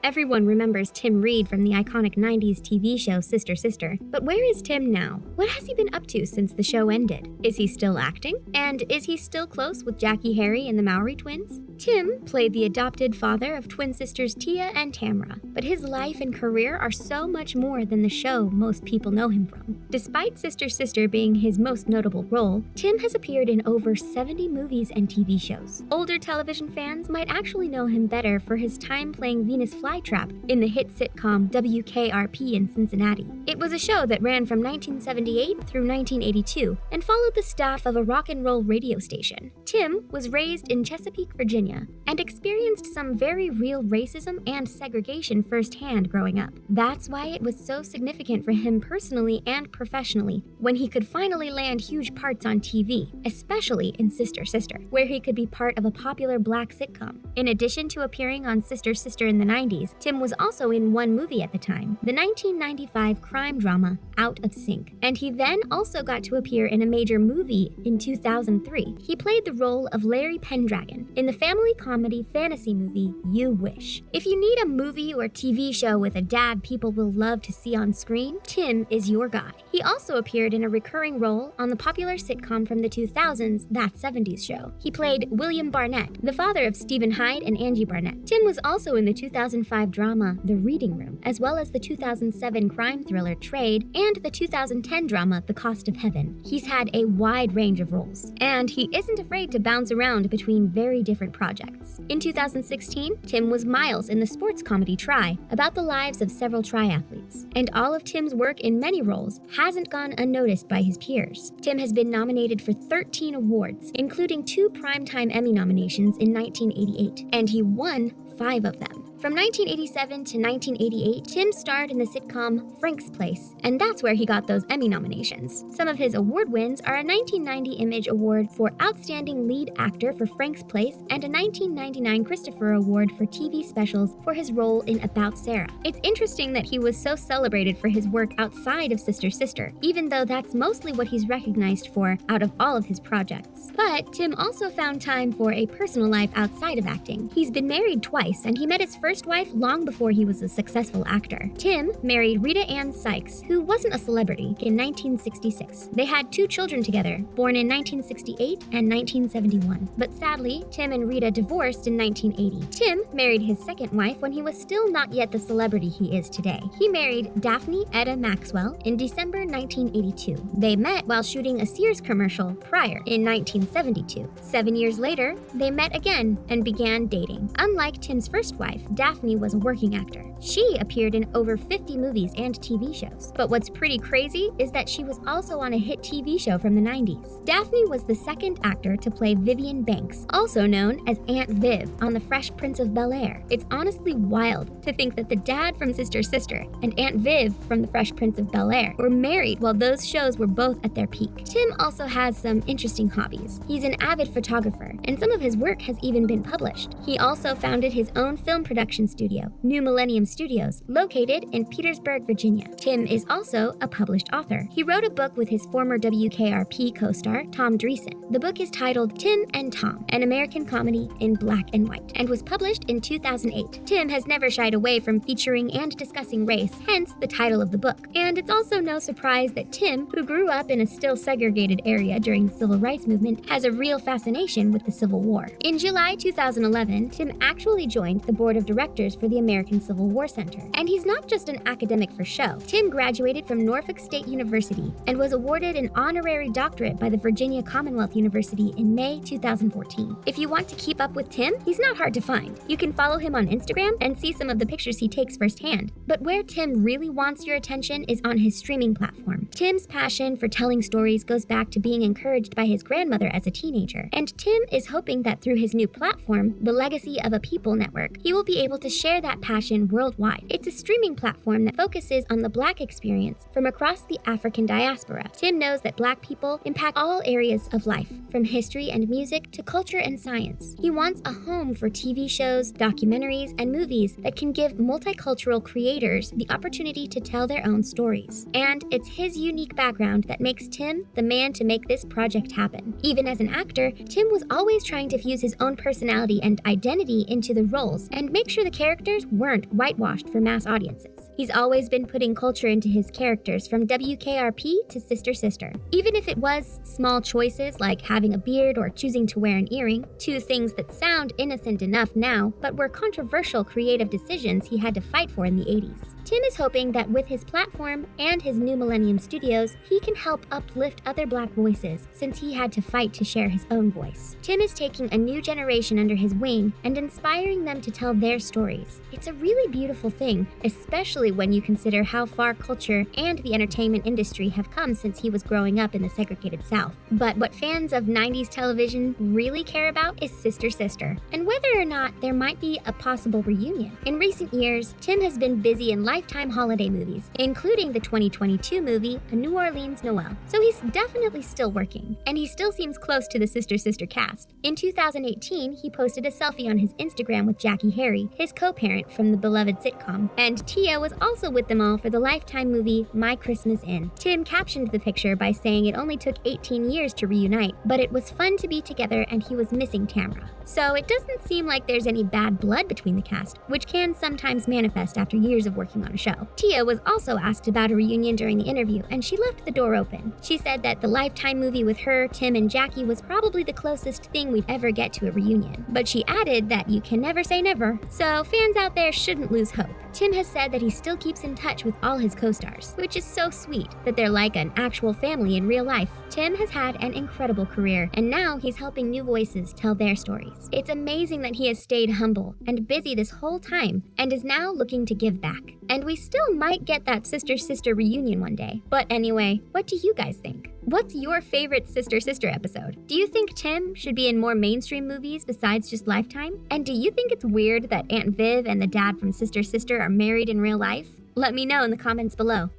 Everyone remembers Tim Reed from the iconic 90s TV show Sister Sister. But where is Tim now? What has he been up to since the show ended? Is he still acting? And is he still close with Jackee Harry and the Mowry twins? Tim played the adopted father of twin sisters Tia and Tamra, but his life and career are so much more than the show most people know him from. Despite Sister Sister being his most notable role, Tim has appeared in over 70 movies and TV shows. Older television fans might actually know him better for his time playing Venus Flytrap in the hit sitcom WKRP in Cincinnati. It was a show that ran from 1978 through 1982 and followed the staff of a rock and roll radio station. Tim was raised in Chesapeake, Virginia, and experienced some very real racism and segregation firsthand growing up. That's why it was so significant for him personally and professionally when he could finally land huge parts on TV, especially in Sister Sister, where he could be part of a popular black sitcom. In addition to appearing on Sister Sister in the 90s, Tim was also in one movie at the time, the 1995 crime drama Out of Sync, and he then also got to appear in a major movie in 2003. He played the role of Larry Pendragon in the family comedy fantasy movie You Wish. If you need a movie or TV show with a dad people will love to see on screen, Tim is your guy. He also appeared in a recurring role on the popular sitcom from the 2000s, That 70s Show. He played William Barnett, the father of Stephen Hyde and Angie Barnett. Tim was also in the 2005 drama The Reading Room, as well as the 2007 crime thriller Trade and the 2010 drama The Cost of Heaven. He's had a wide range of roles, and he isn't afraid to bounce around between very different projects. In 2016, Tim was Miles in the sports comedy Try, about the lives of several triathletes. And all of Tim's work in many roles hasn't gone unnoticed by his peers. Tim has been nominated for 13 awards, including 2 Primetime Emmy nominations in 1988, and he won 5 of them. From 1987 to 1988, Tim starred in the sitcom Frank's Place, and that's where he got those Emmy nominations. Some of his award wins are a 1990 Image Award for Outstanding Lead Actor for Frank's Place and a 1999 Christopher Award for TV specials for his role in About Sarah. It's interesting that he was so celebrated for his work outside of Sister Sister, even though that's mostly what he's recognized for out of all of his projects. But Tim also found time for a personal life outside of acting. He's been married twice, and he met his first wife long before he was a successful actor. Tim married Rita Ann Sykes, who wasn't a celebrity, in 1966. They had 2 children together, born in 1968 and 1971. But sadly, Tim and Rita divorced in 1980. Tim married his second wife when he was still not yet the celebrity he is today. He married Daphne Etta Maxwell in December 1982. They met while shooting a Sears commercial prior in 1972. 7 years later, they met again and began dating. Unlike Tim's first wife, Daphne was a working actor. She appeared in over 50 movies and TV shows. But what's pretty crazy is that she was also on a hit TV show from the 90s. Daphne was the second actor to play Vivian Banks, also known as Aunt Viv on The Fresh Prince of Bel-Air. It's honestly wild to think that the dad from Sister Sister and Aunt Viv from The Fresh Prince of Bel-Air were married while those shows were both at their peak. Tim also has some interesting hobbies. He's an avid photographer, and some of his work has even been published. He also founded his own film production studio, New Millennium Studios, located in Petersburg, Virginia. Tim is also a published author. He wrote a book with his former WKRP co-star, Tom Dreesen. The book is titled Tim and Tom, an American comedy in black and white, and was published in 2008. Tim has never shied away from featuring and discussing race, hence the title of the book. And it's also no surprise that Tim, who grew up in a still segregated area during the Civil Rights Movement, has a real fascination with the Civil War. In July 2011, Tim actually joined the board of directors for the American Civil War Center. And he's not just an academic for show. Tim graduated from Norfolk State University and was awarded an honorary doctorate by the Virginia Commonwealth University in May 2014. If you want to keep up with Tim, he's not hard to find. You can follow him on Instagram and see some of the pictures he takes firsthand. But where Tim really wants your attention is on his streaming platform. Tim's passion for telling stories goes back to being encouraged by his grandmother as a teenager, and Tim is hoping that through his new platform, the Legacy of a People Network, he will be able to share that passion worldwide. It's a streaming platform that focuses on the Black experience from across the African diaspora. Tim knows that Black people impact all areas of life, from history and music to culture and science. He wants a home for TV shows, documentaries, and movies that can give multicultural creators the opportunity to tell their own stories. And it's his unique background that makes Tim the man to make this project happen. Even as an actor, Tim was always trying to fuse his own personality and identity into the roles and make sure sure the characters weren't whitewashed for mass audiences. He's always been putting culture into his characters, from WKRP to Sister Sister. Even if it was small choices like having a beard or choosing to wear an earring, two things that sound innocent enough now, but were controversial creative decisions he had to fight for in the 80s. Tim is hoping that with his platform and his New Millennium Studios, he can help uplift other Black voices, since he had to fight to share his own voice. Tim is taking a new generation under his wing and inspiring them to tell their stories. It's a really beautiful thing, especially when you consider how far culture and the entertainment industry have come since he was growing up in the segregated South. But what fans of 90s television really care about is Sister Sister, and whether or not there might be a possible reunion. In recent years, Tim has been busy in Lifetime holiday movies, including the 2022 movie A New Orleans Noel, so he's definitely still working, and he still seems close to the Sister Sister cast. In 2018, he posted a selfie on his Instagram with Jackee Harry, his co-parent from the beloved sitcom, and Tia was also with them all for the Lifetime movie My Christmas In. Tim captioned the picture by saying it only took 18 years to reunite, but it was fun to be together and he was missing Tamra. So it doesn't seem like there's any bad blood between the cast, which can sometimes manifest after years of working on a show. Tia was also asked about a reunion during the interview, and she left the door open. She said that the Lifetime movie with her, Tim, and Jackee was probably the closest thing we'd ever get to a reunion. But she added that you can never say never, so fans out there shouldn't lose hope. Tim has said that he still keeps in touch with all his co-stars, which is so sweet that they're like an actual family in real life. Tim has had an incredible career, and now he's helping new voices tell their stories. It's amazing that he has stayed humble and busy this whole time and is now looking to give back. And we still might get that Sister Sister reunion one day. But anyway, what do you guys think? What's your favorite Sister Sister episode? Do you think Tim should be in more mainstream movies besides just Lifetime? And do you think it's weird that Aunt Viv and the dad from Sister Sister are married in real life? Let me know in the comments below.